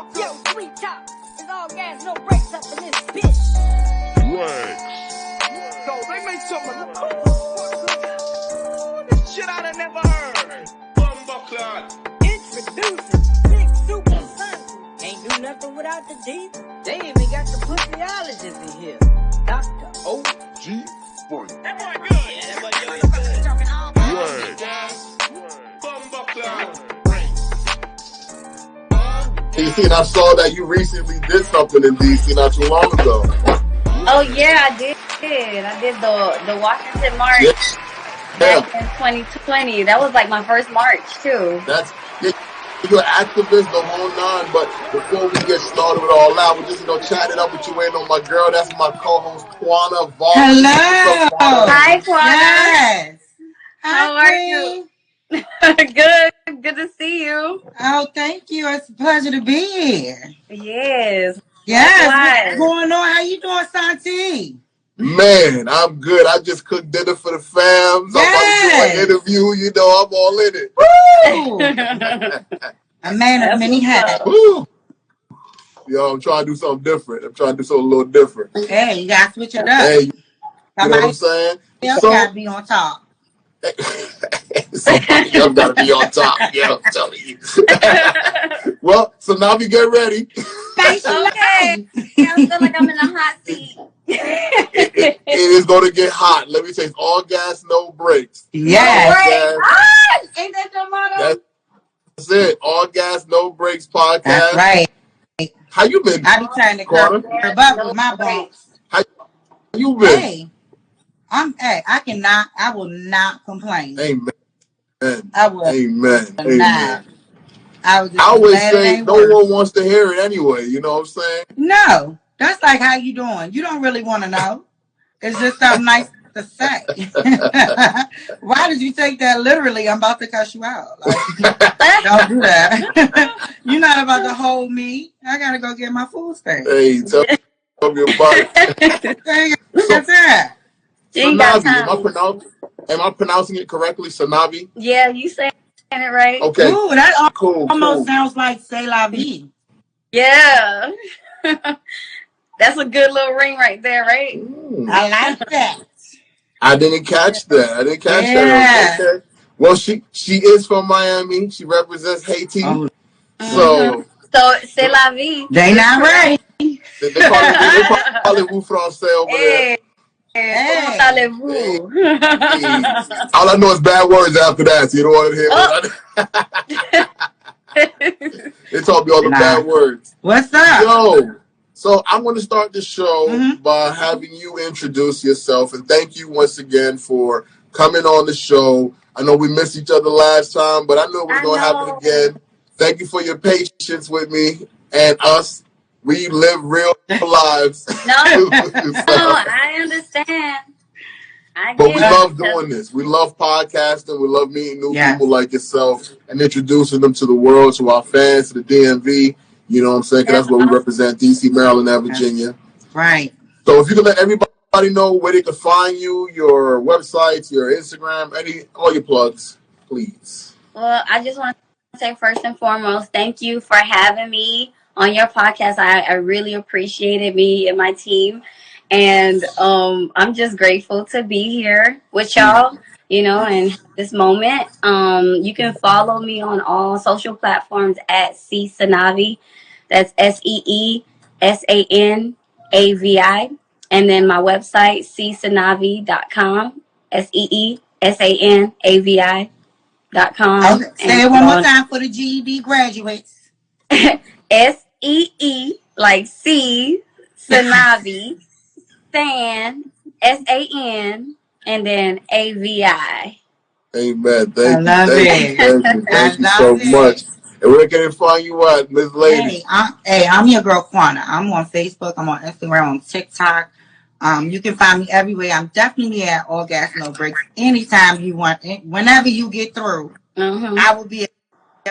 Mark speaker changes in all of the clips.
Speaker 1: Yo, sweet top. It's all gas, no brakes up in this bitch.
Speaker 2: Right. So they make something. This shit I done never heard. Bumbuckler.
Speaker 1: Introducing Beautiful Sanavi. Ain't do nothing without the D. They even got the pussyologist in here. Dr. O.G.
Speaker 2: Boy. That boy good. Yeah, that boy good. Right. Bumbuckler.
Speaker 3: DC, and I saw that you recently did something in DC not too long ago.
Speaker 4: Oh yeah, I did. I did the Washington March back in 2020. That was like my first March too.
Speaker 3: You're an activist, the whole nine. But before we get started with all that, we're just chat it up with you. Waiting on my girl. That's my co-host Quana Vaughn.
Speaker 5: Hello.
Speaker 4: Hi, Quana.
Speaker 5: Yes.
Speaker 4: How are you? Good to see you.
Speaker 5: Oh, thank you. It's a pleasure to be here.
Speaker 4: Yes.
Speaker 5: What's going on? How you doing, Santi?
Speaker 3: Man, I'm good. I just cooked dinner for the fam. So I'm about to do my interview. You know, I'm all in it.
Speaker 5: Woo! A man of many hats.
Speaker 3: Woo! Yo, I'm trying to do something different. I'm trying to do something a little different.
Speaker 5: Hey, you gotta switch it up.
Speaker 3: Hey, you know what I'm saying?
Speaker 5: Somebody gotta be on top.
Speaker 3: Somebody else gotta be on top. Yeah, I'm telling you. Well, so now we get ready.
Speaker 4: Okay. I feel like I'm in a hot seat.
Speaker 3: It is going to get hot. Let me say, it's all gas, no brakes.
Speaker 5: Yes.
Speaker 4: Ain't that your motto?
Speaker 3: That's it. All gas, no brakes podcast.
Speaker 5: That's right.
Speaker 3: How you been?
Speaker 5: I be trying to curb up with my bones.
Speaker 3: How you been?
Speaker 5: Hey, I will not complain.
Speaker 3: Amen.
Speaker 5: I will.
Speaker 3: Amen. Amen.
Speaker 5: I
Speaker 3: always say no one wants to hear it anyway. You know what I'm saying?
Speaker 5: No. That's like, how you doing? You don't really want to know. It's just something nice to say. Why did you take that literally? I'm about to cuss you out. Like, don't do that. You're not about to hold me. I got to go get my food stamp.
Speaker 3: Hey, tell me about it.
Speaker 5: What's that?
Speaker 3: Sanavi. Am I pronouncing it correctly? Sanavi?
Speaker 4: Yeah, you saying it right.
Speaker 3: Okay.
Speaker 5: Ooh, that
Speaker 3: cool.
Speaker 5: sounds like C'est la vie.
Speaker 4: Yeah. That's a good little ring right there, right?
Speaker 5: I like that.
Speaker 3: I didn't catch that. that. Okay. Well, she is from Miami. She represents Haiti.
Speaker 5: Oh.
Speaker 4: So c'est la vie.
Speaker 5: They not ready.
Speaker 3: They call it vous français over there.
Speaker 4: Comment allez-vous?
Speaker 3: All I know is bad words after that, so you don't want to hear it. They taught me all the bad words.
Speaker 5: What's up?
Speaker 3: Yo, so I'm going to start the show by having you introduce yourself, and thank you once again for coming on the show. I know we missed each other last time, but I knew it was going to happen again. Thank you for your patience with me and us. We live real lives.
Speaker 4: No, I understand.
Speaker 3: But we love doing this. We love podcasting. We love meeting new people like yourself and introducing them to the world, to our fans, to the DMV. You know what I'm saying? Because that's what we represent, D.C., Maryland, and Virginia.
Speaker 5: Right.
Speaker 3: So if you could let everybody know where they can find you, your websites, your Instagram, all your plugs, please.
Speaker 4: Well, I just want to say first and foremost, thank you for having me on your podcast. I really appreciate it, me and my team. And I'm just grateful to be here with y'all, in this moment. You can follow me on all social platforms at Sanavi. That's SeeSanavi. And then my website, seesanavi.com. SeeSanavi.com.
Speaker 5: Okay. Say it one more time for the GED graduates.
Speaker 4: SEE, like C, Sanavi, San, SAN, and then AVI.
Speaker 3: Amen.
Speaker 5: Thank
Speaker 3: you so much. And where can they find you at, Miss Lady?
Speaker 5: I'm your girl Quana. I'm on Facebook. I'm on Instagram. I'm on TikTok. You can find me everywhere. I'm definitely at All Gas No Brakes. Anytime you want, whenever you get through, I will be at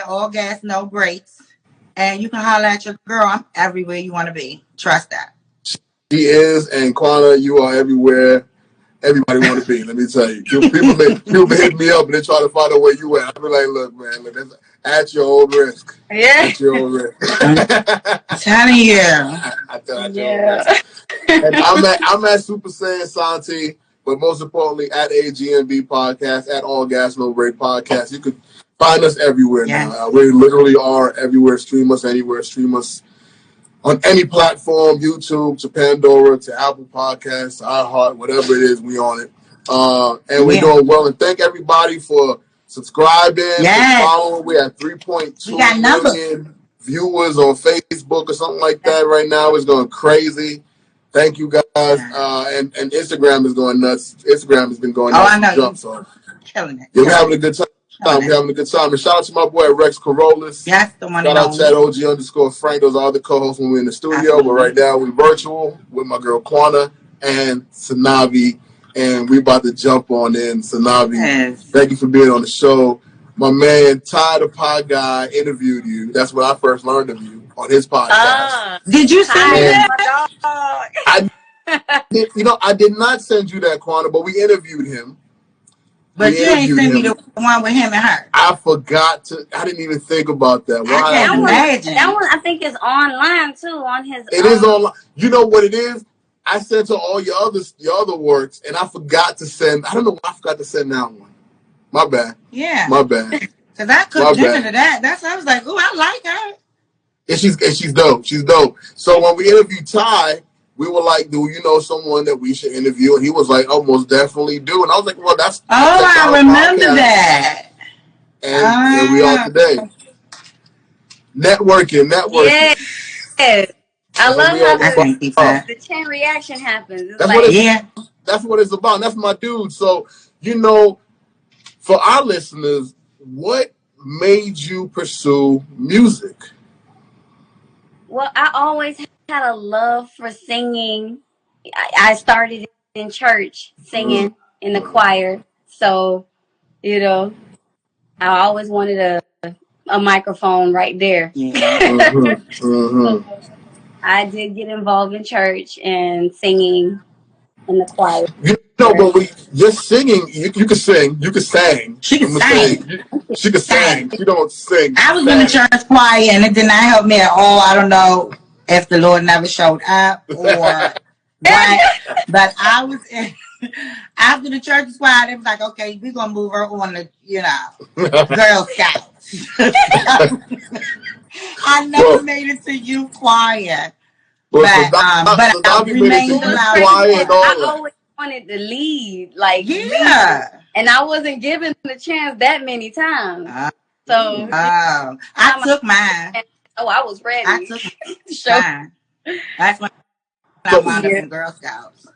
Speaker 5: All Gas No Brakes. And you can holler at your girl. I'm everywhere you want to be. Trust that.
Speaker 3: She is, and Quana, you are everywhere everybody want to be. Let me tell you. People hit me up and they try to find out where you at. I be like, look, man, At your own risk.
Speaker 4: Yeah.
Speaker 3: At your own risk.
Speaker 5: I'm telling you.
Speaker 3: At your own risk. And I'm at Super Saiyan Santi, but most importantly at AGNB Podcast, at All Gas No Break Podcast. You could find us everywhere now. We literally are everywhere. Stream us anywhere. Stream us on any platform, YouTube to Pandora to Apple Podcasts, to iHeart, whatever it is, we on it. And we're doing well. And thank everybody for subscribing, for following. We're at 3.2 million viewers on Facebook or something like that right now. It's going crazy. Thank you guys. And Instagram is going nuts. Instagram has been going nuts.
Speaker 5: I know.
Speaker 3: Jump, so.
Speaker 5: Killing it.
Speaker 3: Yeah, we're having a good time. We're having a good time. And shout out to my boy Rex Corollas.
Speaker 5: Yes, the one.
Speaker 3: Shout out to OG_Frank. Those are all the co-hosts when we're in the studio. But right now we're virtual with my girl Quana and Sanavi. And we about to jump on in. Sanavi, thank you for being on the show. My man Ty the Pod Guy interviewed you. That's when I first learned of you on his podcast.
Speaker 5: Did you send me that?
Speaker 3: I did not send you that, Quana, but we interviewed him.
Speaker 5: But you ain't send me the one with him and her.
Speaker 3: I forgot to. I didn't even think about that.
Speaker 5: Why? I can't imagine.
Speaker 4: That one I think is online too on his.
Speaker 3: It is online. You know what it is? I sent to all your other works, and I forgot to send. I don't know why I forgot to send that one. My bad.
Speaker 5: Yeah.
Speaker 3: My bad.
Speaker 5: Because I could dinner to that. That's I was like, oh, I like her.
Speaker 3: And she's dope. She's dope. So when we interviewed Ty, we were like, do you know someone that we should interview? And he was like, oh, most definitely do. And I was like, well, that's
Speaker 5: I remember that.
Speaker 3: And here we are today. Networking.
Speaker 4: Yes. I love how the chain reaction happens.
Speaker 3: That's what it's about. That's my dude. So, for our listeners, what made you pursue music?
Speaker 4: Well, I always had a love for singing. I started in church singing in the choir. So, I always wanted a microphone right there. Yeah. So I did get involved in church and singing in the choir.
Speaker 3: But just singing, you can sing. You can sing.
Speaker 5: She can sing.
Speaker 3: She can sing. She don't sing.
Speaker 5: I was in the church choir and it did not help me at all. I don't know if the Lord never showed up or what. But I was in, after the church choir, they was like, okay, we're going to move her on to, Girl Scouts. I never made it to youth choir. But I remained allowed.
Speaker 4: I always wanted to lead, lead, and I wasn't given the chance that many times.
Speaker 5: I took mine.
Speaker 4: I was ready.
Speaker 5: I took mine. That's when I wound up in Girl Scouts.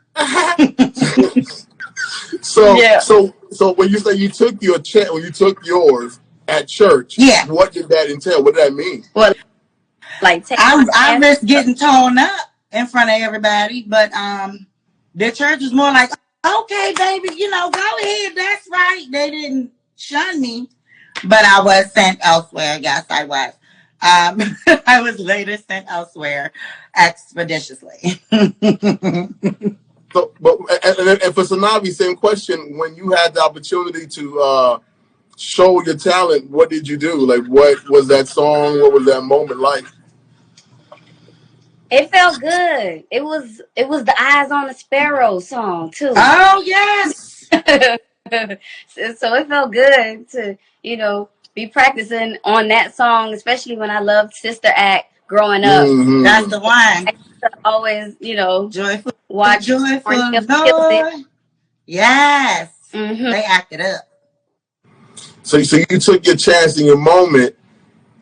Speaker 3: So when you say you took your chance, when you took yours at church, what did that entail? What did that mean?
Speaker 4: Well,
Speaker 5: I risked getting torn up in front of everybody, but the church was more like, okay, baby, go ahead, that's right. They didn't shun me, but I was sent elsewhere. Yes, I was. I was later sent elsewhere expeditiously.
Speaker 3: So, and for Sanavi, same question. When you had the opportunity to show your talent, what did you do? What was that song? What was that moment like?
Speaker 4: It felt good. It was the Eyes on the Sparrow song too.
Speaker 5: Oh yes.
Speaker 4: So it felt good to be practicing on that song, especially when I loved Sister Act growing up.
Speaker 5: Mm-hmm. That's the one.
Speaker 4: I used to always
Speaker 5: joyful,
Speaker 4: watch
Speaker 5: joyful Lord. Yes, they acted up.
Speaker 3: So you took your chance in your moment.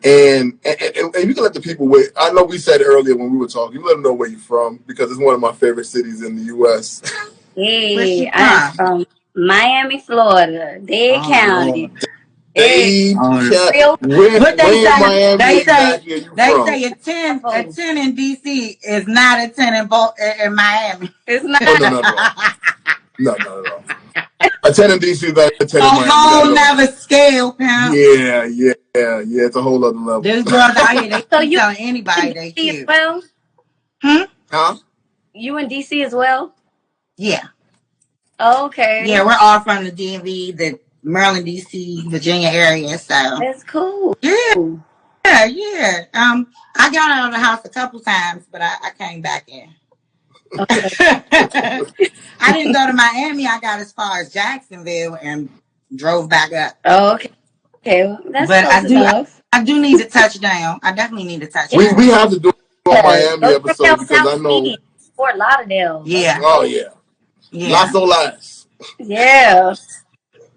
Speaker 3: And you can let the people wait. I know we said earlier when we were talking, you let them know where you're from because it's one of my favorite cities in the U.S.
Speaker 4: Hey, I'm from Miami, Florida, Dade County.
Speaker 3: Dade County.
Speaker 5: What they say a 10 in D.C. is not a 10 in Miami.
Speaker 4: It's not.
Speaker 3: No. A 10 in D.C. is not a 10 in Miami.
Speaker 5: A whole nother scale, pal.
Speaker 3: Yeah. It's a whole other level.
Speaker 5: There's girls out here, they telling anybody they cute.
Speaker 4: As well?
Speaker 3: Huh?
Speaker 4: You in DC as well?
Speaker 5: Yeah.
Speaker 4: Okay.
Speaker 5: Yeah, we're all from the DMV, the Maryland, DC, Virginia area. So
Speaker 4: That's cool.
Speaker 5: Yeah. I got out of the house a couple times, but I came back in.
Speaker 4: Okay.
Speaker 5: I didn't go to Miami. I got as far as Jacksonville and drove back up.
Speaker 4: Oh, okay. Okay, well, that's
Speaker 5: But
Speaker 4: close enough.
Speaker 5: I do need to touch down. I definitely need to touch down.
Speaker 3: We have to do a Miami
Speaker 4: Go
Speaker 3: episode because I know
Speaker 4: Fort Lauderdale.
Speaker 5: Yeah.
Speaker 3: Oh yeah. Las Olas.
Speaker 4: Yeah.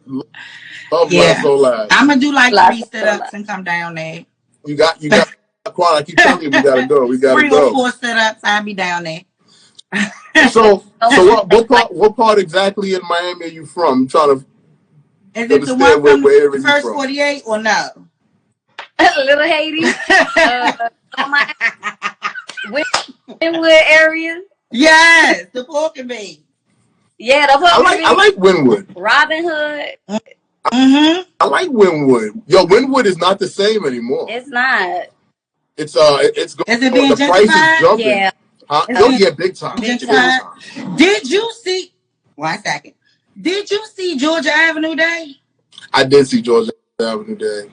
Speaker 3: Love Las Olas.
Speaker 5: I'm gonna do like 3 sit-ups and come down there.
Speaker 3: You got Quan, I keep telling you we gotta go. We gotta
Speaker 5: 3
Speaker 3: go.
Speaker 5: or 4 sit-ups, I'll be down there.
Speaker 3: So what part exactly in Miami are you from? I'm trying to
Speaker 5: Is it the one from the first 48 or no?
Speaker 4: Little Haiti. Wynwood area.
Speaker 5: Yes, the pork and beans.
Speaker 4: Yeah, the pork and beans.
Speaker 3: I like Wynwood.
Speaker 4: Robin Hood.
Speaker 5: Mm-hmm.
Speaker 3: I like Wynwood. Yo, Wynwood is not the same anymore.
Speaker 4: It's not.
Speaker 3: It's going.
Speaker 5: Is it being
Speaker 3: the price is jumping.
Speaker 4: Yeah.
Speaker 3: Huh? Oh yeah, big time.
Speaker 4: Big time.
Speaker 5: Did you see? 1 second. Did you see Georgia Avenue Day?
Speaker 3: I did see Georgia Avenue Day.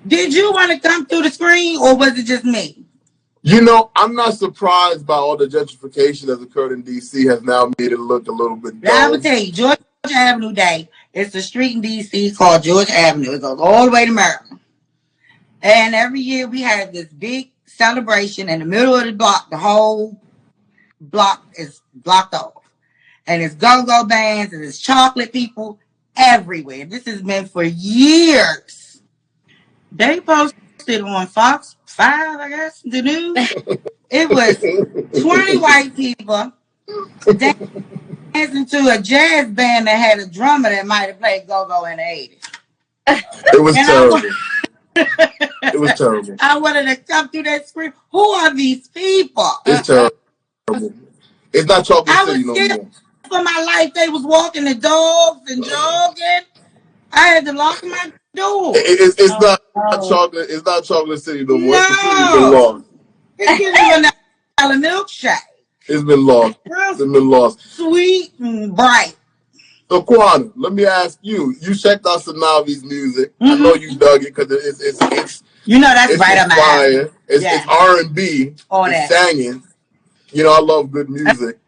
Speaker 5: Did you want to come through the screen, or was it just me?
Speaker 3: You know, I'm not surprised by all the gentrification that's occurred in D.C. has now made it look a little bit dull.
Speaker 5: I will tell you, Georgia Avenue Day. It's a street in D.C. called Georgia Avenue. It goes all the way to Maryland. And every year we have this big celebration in the middle of the block. The whole block is blocked off. And it's go-go bands and it's chocolate people everywhere. This has been for years. They posted on Fox 5, I guess, the news. It was 20 white people dancing to a jazz band that had a drummer that might have played go-go in the 80s.
Speaker 3: It was terrible. It was terrible.
Speaker 5: I wanted to come through that screen. Who are these people?
Speaker 3: It's terrible. It's not Chocolate City no more.
Speaker 5: For my life, they was walking the dogs and jogging. I had to lock my door.
Speaker 3: It's not chocolate. It's not Chocolate City no more.
Speaker 5: No.
Speaker 3: It's been lost.
Speaker 5: It's giving me a milkshake.
Speaker 3: It's been lost. It's been lost.
Speaker 5: Sweet and bright.
Speaker 3: So, Kwana, let me ask you. You checked out Sanavi's music.
Speaker 5: Mm-hmm.
Speaker 3: I know you dug it because it's
Speaker 5: you know that's right up my
Speaker 3: alley. It's R&B.
Speaker 5: All
Speaker 3: it's
Speaker 5: that.
Speaker 3: singing. You know, I love good music.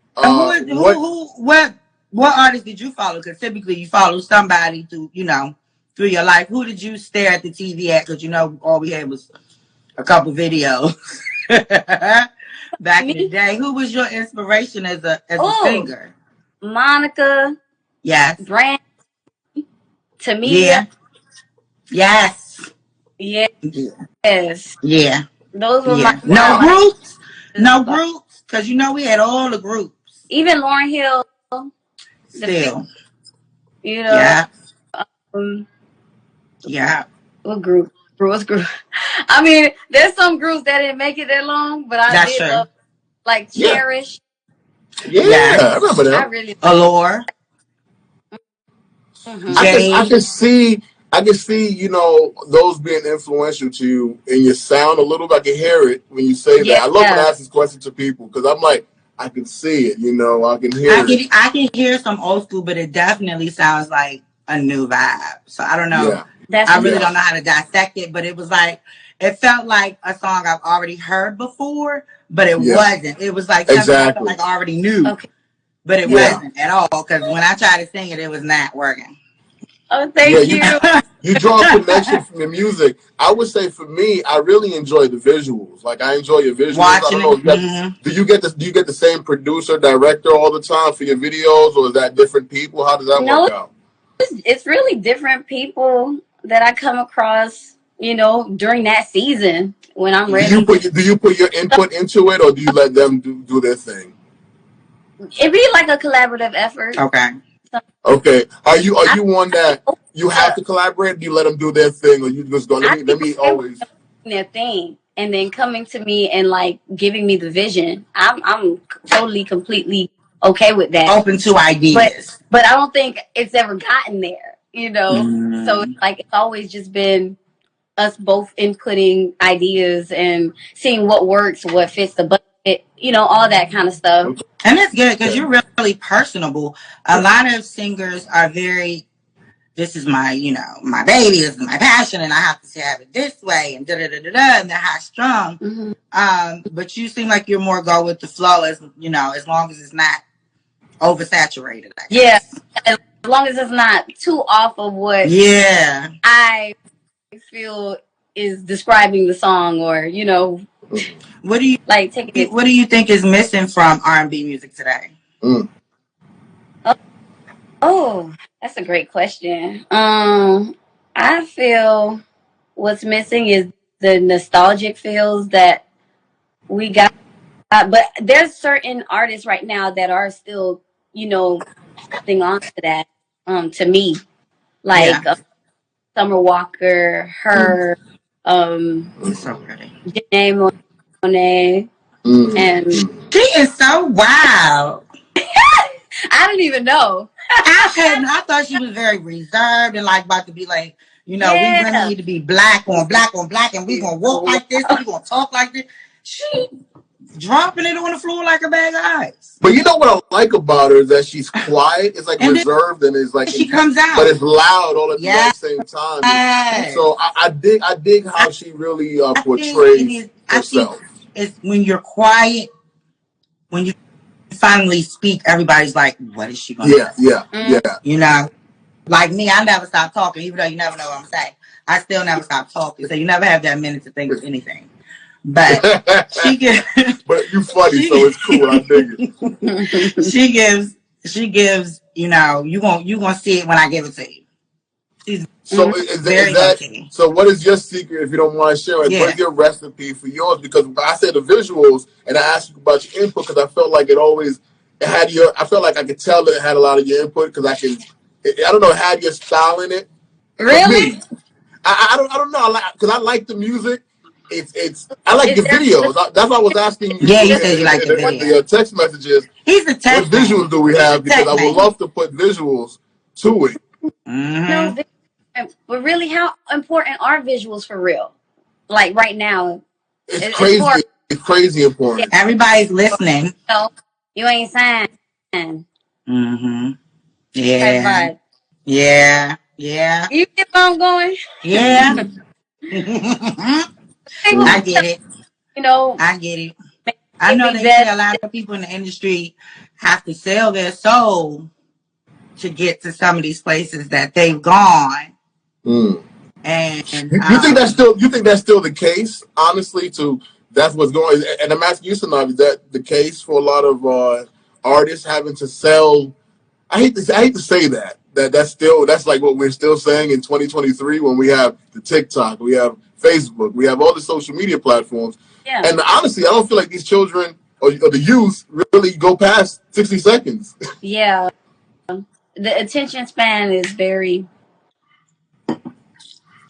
Speaker 5: What artist did you follow? Because typically you follow somebody through your life. Who did you stare at the TV at? Because all we had was a couple videos back in the day. Who was your inspiration as a singer?
Speaker 4: Monica.
Speaker 5: Yes.
Speaker 4: Brand. Tamia.
Speaker 5: Yeah. Yes.
Speaker 4: Yeah. Yes.
Speaker 5: Yeah.
Speaker 4: Those were
Speaker 5: my groups. No groups. Because we had all the groups.
Speaker 4: Even Lauryn Hill.
Speaker 5: Still.
Speaker 4: Yeah.
Speaker 5: Yeah.
Speaker 4: What group? I mean, there's some groups that didn't make it that long, but I did love, like Cherish.
Speaker 3: Yeah, I remember that.
Speaker 4: I really
Speaker 5: Allure.
Speaker 4: Mm-hmm.
Speaker 3: I can see, those being influential to you in your sound a little bit. I can hear it when you say that. I love when I ask this question to people because I'm like, I can see it, I can hear it.
Speaker 5: I can hear some old school, but it definitely sounds like a new vibe. So I don't know.
Speaker 3: Yeah.
Speaker 5: I really don't know how to dissect it, but it was like, it felt like a song I've already heard before, but it wasn't. It was like something I felt like I already knew, but it wasn't at all. Because when I tried to sing it, it was not working.
Speaker 4: Oh, thank you.
Speaker 3: You draw a connection from the music. I would say for me, I really enjoy the visuals. Like I enjoy your visuals.
Speaker 5: Watching
Speaker 3: I don't know. Do you get the same producer, director all the time for your videos, or is that different people? How does that work out?
Speaker 4: It's really different people that I come across, during that season when I'm ready.
Speaker 3: Do you put your input into it, or do you let them do their thing?
Speaker 4: It'd be like a collaborative effort.
Speaker 3: Okay. Are you one that you have to collaborate? Do you let them do their thing, or you just go? Let me always
Speaker 4: their thing, and then coming to me and like giving me the vision. I'm totally, completely okay with that.
Speaker 5: Open to ideas,
Speaker 4: but I don't think it's ever gotten there. So it's always just been us both inputting ideas and seeing what works, what fits the budget, all that kind of stuff.
Speaker 5: And it's good because you're really personable. A lot of singers are very this is my, my baby, this is my passion, and I have to have it this way, and and they're high strung. Mm-hmm. But you seem like you're more go with the flow, as as long as it's not oversaturated. I guess.
Speaker 4: Yeah, as long as it's not too off of what I feel is describing the song, or
Speaker 5: what do you
Speaker 4: like taking it.
Speaker 5: What do you think is missing from R&B music today?
Speaker 4: Oh, that's a great question. I feel what's missing is the nostalgic feels that we got, but there's certain artists right now that are still, holding on to that. To me, like Summer Walker, her,
Speaker 5: so pretty,
Speaker 4: Janae Monáe, and
Speaker 5: she is so wild.
Speaker 4: I didn't even know.
Speaker 5: I thought she was very reserved and like about to be like, we really need to be black on black on black, and we gonna walk like this, and we gonna talk like this. She dropping it on the floor like a bag of ice.
Speaker 3: But you know what I like about her is that she's quiet. It's like reserved, and it's like
Speaker 5: she comes out,
Speaker 3: but it's loud all at the same time. Yes. So I dig how she really portrays herself.
Speaker 5: It's when you're quiet, when you finally speak, everybody's like, what is she gonna say? Yeah. Like me, I never stop talking, even though you never know what I'm saying. I still never stop talking, so you never have that minute to think of anything. But she gives.
Speaker 3: But you funny, so it's cool. I dig it.
Speaker 5: She gives. You gonna see it when I give it to you. She's
Speaker 3: so is that so? What is your secret, if you don't mind sharing? What is your recipe for yours? Because I said the visuals, and I asked you about your input because I felt like it had your. I felt like I could tell that it had a lot of your input because I don't know, it had your style in it.
Speaker 4: Really?
Speaker 3: I don't know. Because I like the music. I like the videos. That's why I was asking you.
Speaker 5: Yeah, you said you like the videos.
Speaker 3: The text messages.
Speaker 5: He's a text.
Speaker 3: What visuals do we have? Because I would love to put visuals to it.
Speaker 4: No, but really, how important are visuals for real? Like right now,
Speaker 3: it's crazy. It's crazy important.
Speaker 5: Yeah. Everybody's listening.
Speaker 4: You ain't saying.
Speaker 5: Mm-hmm. Yeah. Yeah. Yeah.
Speaker 4: You get where I'm going?
Speaker 5: Yeah. I get it. I get it. I know they say a lot of people in the industry have to sell their soul to get to some of these places that they've gone. And
Speaker 3: you think that's still the case? Honestly, that's what's going. And I'm asking you, Sanavi, is that the case for a lot of artists having to sell? I hate to say that. That's like what we're still saying in 2023 when we have the TikTok, we have Facebook, we have all the social media platforms. Yeah. And honestly, I don't feel like these children or the youth really go past 60 seconds.
Speaker 4: Yeah. The attention span is very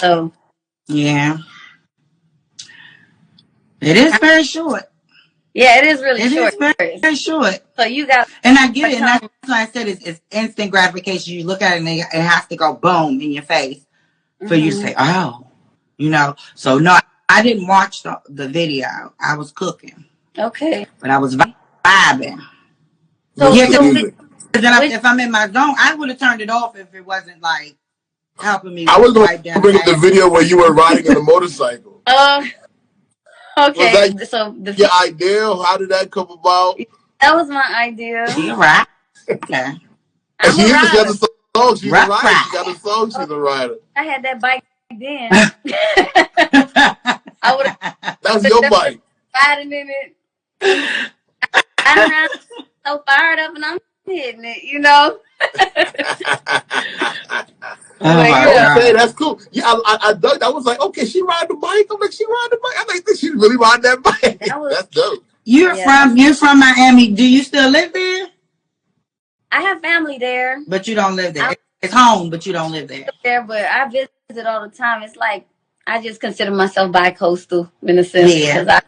Speaker 4: so.
Speaker 5: Yeah. It is very short.
Speaker 4: Yeah, it is really short.
Speaker 5: It is very short.
Speaker 4: So you got,
Speaker 5: and I get it. And that's why I said it's instant gratification. You look at it and it has to go boom in your face for you to say, oh, So no, I didn't watch the video. I was cooking.
Speaker 4: Okay.
Speaker 5: But I was vibing.
Speaker 4: So
Speaker 5: if I'm in my zone, I would have turned it off if it wasn't like helping me.
Speaker 3: I was going to bring up the video where you were riding on a motorcycle.
Speaker 4: Okay.
Speaker 3: So your idea? How did that come about?
Speaker 4: That was my idea.
Speaker 5: You're right. Okay.
Speaker 3: And she got a song. She's a writer. She got a song. She's a writer.
Speaker 4: I had that bike then. I would.
Speaker 3: That's your bike.
Speaker 4: Riding in it. I'm so fired up and I'm hitting it.
Speaker 3: Okay, that's cool. Yeah, I dug. I was like, okay, she ride the bike. I'm like, she ride the bike. I'm like, she really ride that bike. That's dope.
Speaker 5: You're from Miami. Do you still live there?
Speaker 4: I have family there,
Speaker 5: but you don't live there. It's home, but you don't live there.
Speaker 4: But I visit all the time. It's like I just consider myself bi-coastal in a sense because I'm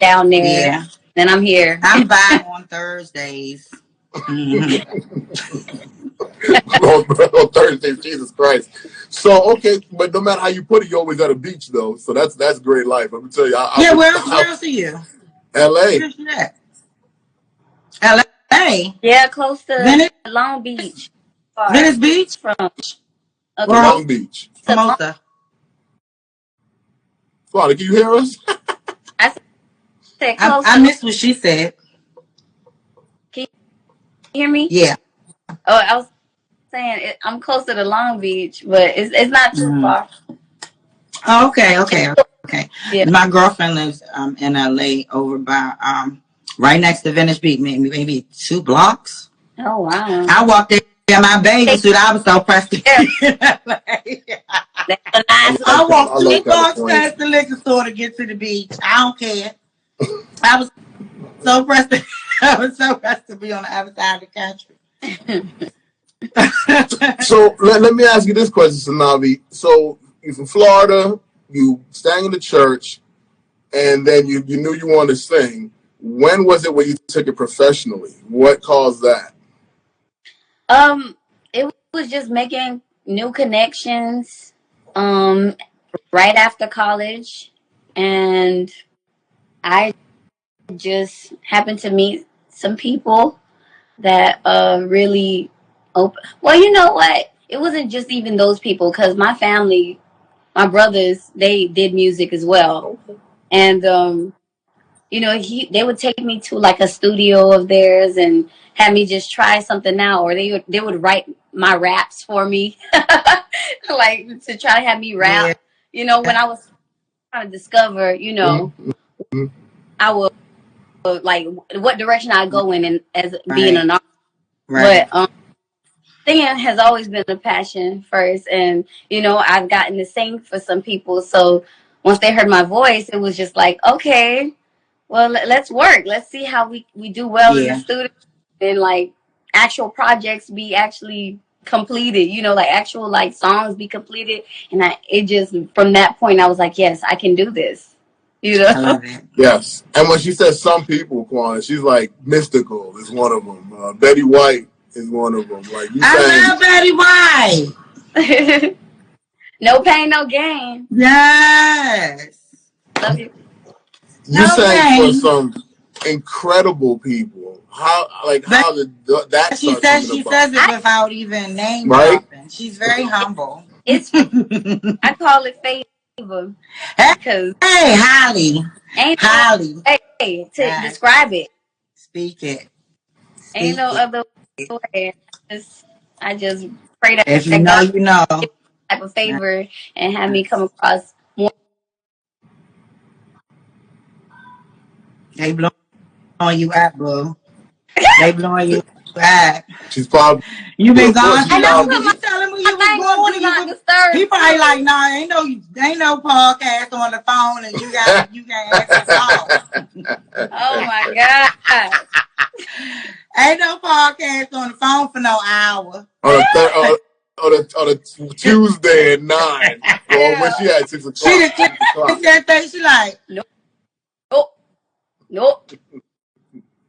Speaker 4: down there. Yeah. Then I'm here.
Speaker 5: I'm by on Thursdays.
Speaker 3: On Thursdays, Jesus Christ. So okay, but no matter how you put it, you always at a beach though. So that's great life. I'm gonna tell you.
Speaker 5: Where else are you?
Speaker 3: L.A.
Speaker 5: L.A.
Speaker 4: Yeah, close to Long Beach.
Speaker 5: Venice Beach.
Speaker 4: From
Speaker 3: Long Beach.
Speaker 5: Formosa.
Speaker 3: Florida, can you hear us?
Speaker 4: I said close.
Speaker 5: I missed what she said.
Speaker 4: Can you hear me?
Speaker 5: Yeah.
Speaker 4: Oh, I was saying I'm closer to Long Beach, but it's not too far.
Speaker 5: Oh, okay.
Speaker 4: Yeah.
Speaker 5: My girlfriend lives in LA over by right next to Venice Beach, maybe 2 blocks.
Speaker 4: Oh wow!
Speaker 5: I walked there in my bathing suit. I was so pressed to get in LA. I walked 2 blocks past the liquor store to get to the beach. I don't care. I was so pressed. I was so pressed to be on the other side of the country.
Speaker 3: So let me ask you this question, Sanavi. So you're from Florida. You sang in the church, and then you knew you wanted to sing. When was it when you took it professionally? What caused that?
Speaker 4: It was just making new connections. Right after college, and I just happened to meet some people that really open. Well, you know what? It wasn't just even those people, because my family, my brothers, they did music as well, and they would take me to like a studio of theirs and have me just try something out, or they would write my raps for me, like to try to have me rap. Yeah. When I was trying to discover, I would like what direction I go in, and as being an artist. Right. But singing has always been a passion first, and I've gotten to sing for some people. So once they heard my voice, it was just like, okay, well, let's work. Let's see how we do well in the studio, and like actual projects be actually completed. Like actual like songs be completed, and it just from that point I was like, yes, I can do this.
Speaker 5: I love it.
Speaker 3: Yes. And when she says some people, Kwana, she's like Mystical is one of them. Betty White is one of them. Like
Speaker 5: I love Betty White.
Speaker 4: No pain, no gain.
Speaker 5: Yes.
Speaker 4: Love you.
Speaker 3: You sang for some incredible people. How did that?
Speaker 5: She says it without even name dropping. She's very humble.
Speaker 4: I call it favor. Because
Speaker 5: Holly.
Speaker 4: Hey, to describe it.
Speaker 5: Speak it.
Speaker 4: Ain't no other way. I just pray that
Speaker 5: if you know,
Speaker 4: God
Speaker 5: you know.
Speaker 4: Type of favor and have me come across more.
Speaker 5: They blowing you out, boo. They blowing you out.
Speaker 3: She's probably.
Speaker 5: You been gone. I know. Did you tell him who you was going? He probably like, nah, ain't no podcast on the phone, and you can't answer the phone.
Speaker 4: Oh my God.
Speaker 5: Ain't no podcast on the phone for no hour.
Speaker 3: On a Tuesday at 9. Well, when she had 6 o'clock.
Speaker 5: She like,
Speaker 4: nope.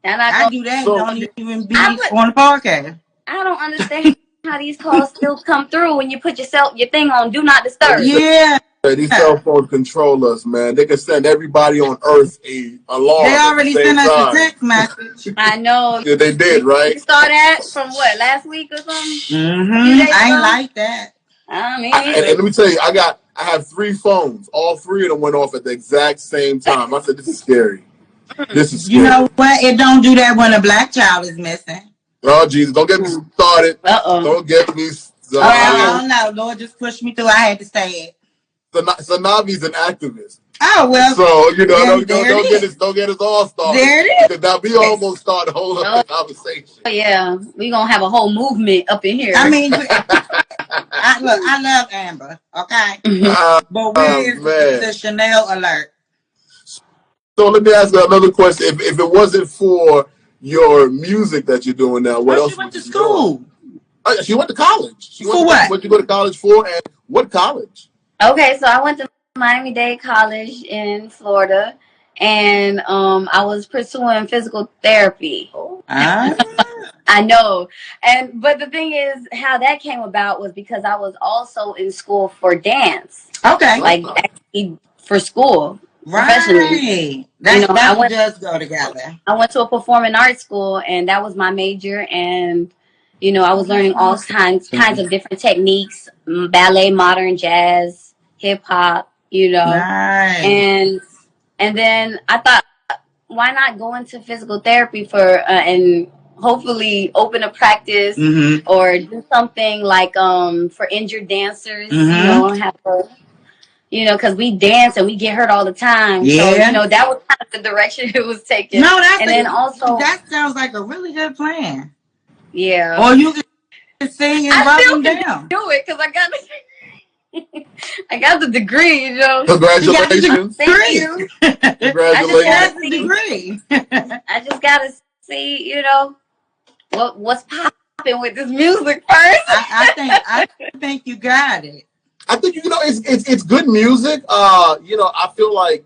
Speaker 4: And
Speaker 5: I do that. Don't even be on the podcast.
Speaker 4: I don't understand how these calls still come through when you put your thing on Do Not Disturb.
Speaker 5: Yeah.
Speaker 3: These cell phones control us, man. They can send everybody on Earth a alarm.
Speaker 5: They already sent us a text message.
Speaker 4: I know.
Speaker 3: Yeah, they did, right?
Speaker 4: You saw that from what, last week or something?
Speaker 5: Mm-hmm. I ain't like that.
Speaker 4: I mean,
Speaker 3: and let me tell you, I have 3 phones. All 3 of them went off at the exact same time. I said, this is scary. This is scary.
Speaker 5: You know what? It don't do that when a black child is missing.
Speaker 3: Oh, Jesus. Don't get me started. Don't get me started.
Speaker 5: I don't know. Lord just pushed me through. I had to say it.
Speaker 3: Sanavi's an activist.
Speaker 5: Oh, well.
Speaker 3: So, don't get us all started.
Speaker 5: There it is.
Speaker 3: Now, we almost started a whole other conversation.
Speaker 4: Oh, yeah. We're going to have a whole movement up in here.
Speaker 5: I mean, I love Amber, okay? But where is the Chanel alert?
Speaker 3: So let me ask you another question. If it wasn't for your music that you're doing now, what else?
Speaker 5: She went to school.
Speaker 3: She went to college.
Speaker 5: For what?
Speaker 3: What did you go to college for, and what college?
Speaker 4: Okay, so I went to Miami-Dade College in Florida, and I was pursuing physical therapy. I know. But the thing is, how that came about was because I was also in school for dance.
Speaker 5: Okay.
Speaker 4: Like actually for school.
Speaker 5: Right. That does go together.
Speaker 4: I went to a performing arts school, and that was my major, and I was learning all kinds of different techniques ballet, modern jazz, hip hop,
Speaker 5: Nice.
Speaker 4: And then I thought, why not go into physical therapy and hopefully open a practice or do something like for injured dancers, have because we dance and we get hurt all the time.
Speaker 5: Yeah.
Speaker 4: So, that was kind of the direction it was taken.
Speaker 5: No,
Speaker 4: that
Speaker 5: sounds like a really good plan.
Speaker 4: Yeah.
Speaker 5: Or you can sing and rub them down.
Speaker 4: Do it because I got the degree,
Speaker 3: Congratulations.
Speaker 4: Thank you.
Speaker 3: Congratulations.
Speaker 4: I just gotta see, what's popping with this music first.
Speaker 5: I think you got it.
Speaker 3: I think it's good music. I feel like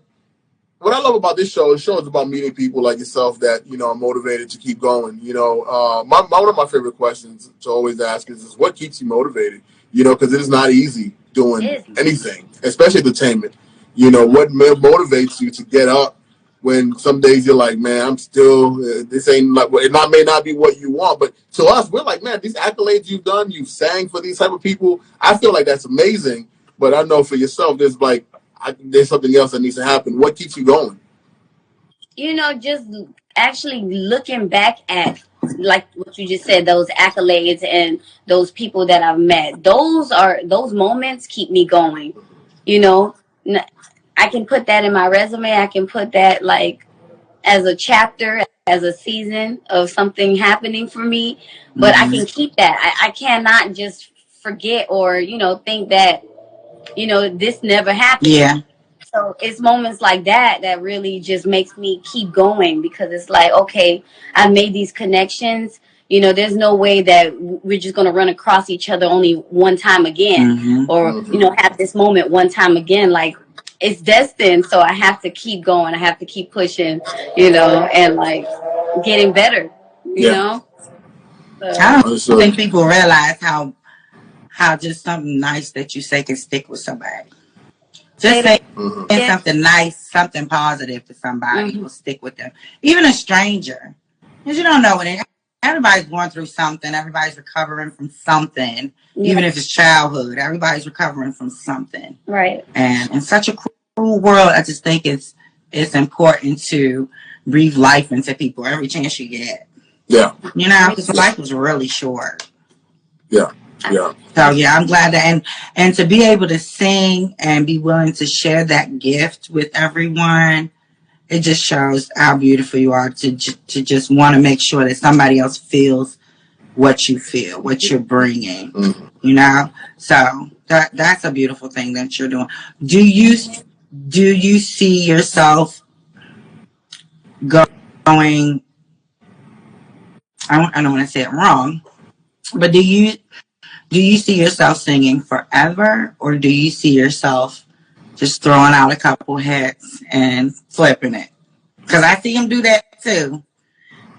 Speaker 3: what I love about this show is about meeting people like yourself that are motivated to keep going. One of my favorite questions to always ask is what keeps you motivated? Because it is not easy doing anything, especially entertainment. What motivates you to get up when some days you're like, man, I'm still this ain't like it may not be what you want, but to us, we're like, man, these accolades you've done, you've sang for these type of people. I feel like that's amazing, but I know for yourself, there's something else that needs to happen. What keeps you going?
Speaker 4: Just actually looking back at like what you just said, those accolades and those people that I've met. Those moments keep me going. I can put that in my resume. I can put that like as a chapter, as a season of something happening for me. But I can keep that. I cannot just forget or, think that, this never happened.
Speaker 5: Yeah.
Speaker 4: So it's moments like that that really just makes me keep going because it's like, okay, I made these connections. There's no way that we're just going to run across each other only one time again or, have this moment one time again. Like, it's destined, so I have to keep going. I have to keep pushing, and like getting better, you know. So.
Speaker 5: I don't think people realize how just something nice that you say can stick with somebody. Just say something nice, something positive to somebody will stick with them. Even a stranger, because you don't know when everybody's going through something. Everybody's recovering from something. Even if it's childhood, everybody's recovering from something.
Speaker 4: Right.
Speaker 5: And in such a cruel world, I just think it's important to breathe life into people every chance you get.
Speaker 3: Yeah.
Speaker 5: Because life was really short.
Speaker 3: Yeah. Yeah.
Speaker 5: So I'm glad that and to be able to sing and be willing to share that gift with everyone, it just shows how beautiful you are to just want to make sure that somebody else feels what you feel, what you're bringing, So that's a beautiful thing that you're doing. Do you see yourself going? I don't want to say it wrong, but do you see yourself singing forever, or do you see yourself just throwing out a couple hits and flipping it? Because I see him do that too.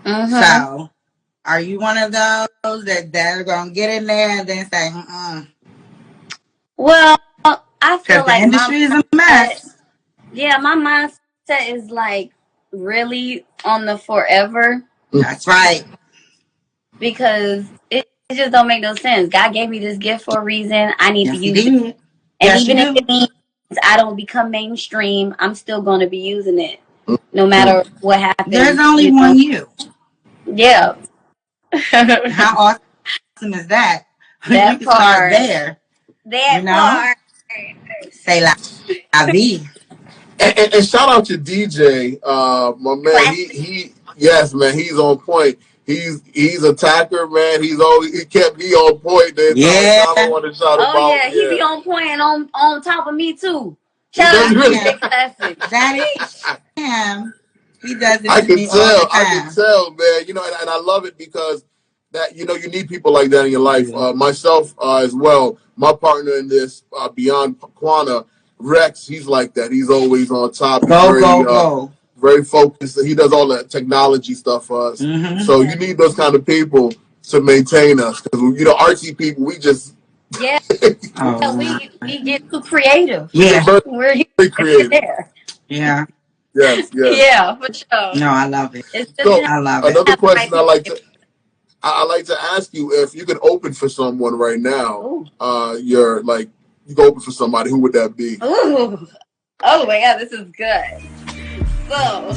Speaker 5: So, are you one of those that are going to get in there and then say,
Speaker 4: Well, I feel like
Speaker 5: the industry is a mess.
Speaker 4: Yeah, my mindset is like really on the forever.
Speaker 5: That's right.
Speaker 4: Because it just don't make no sense. God gave me this gift for a reason. I need to use it. And even if it means I don't become mainstream, I'm still going to be using it. No matter what happens.
Speaker 5: There's only one you.
Speaker 4: Yeah.
Speaker 5: How awesome is that?
Speaker 4: That
Speaker 5: you can start there.
Speaker 4: That part.
Speaker 5: Say la vie.
Speaker 3: And shout out to DJ, my man. Yes, man, he's on point. He's a attacker, man. He kept me on point. I don't want to shout him out.
Speaker 4: He be on point and on top of me too. Shout out to DJ Classic.
Speaker 5: That is him. He does it.
Speaker 3: I can tell, man. And I love it because that you need people like that in your life. Myself as well. My partner in this, beyond Quana, Rex. He's like that. He's always on top. Go. Very focused. He does all the technology stuff for us. So you need those kind of people to maintain us. Because, artsy people, we just...
Speaker 4: Yeah. We get too creative.
Speaker 5: Yeah.
Speaker 4: We're
Speaker 3: very creative.
Speaker 4: There.
Speaker 5: Yeah.
Speaker 3: Yes.
Speaker 4: Yeah, for sure.
Speaker 5: No, I love it.
Speaker 3: I love it. Another question I like to... I like to ask you, if you could open for someone right now.
Speaker 4: Ooh.
Speaker 3: You're like, you go open for somebody. Who would that be?
Speaker 4: Ooh. Oh my God, this is good. So.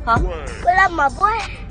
Speaker 1: Huh? What up, my boy?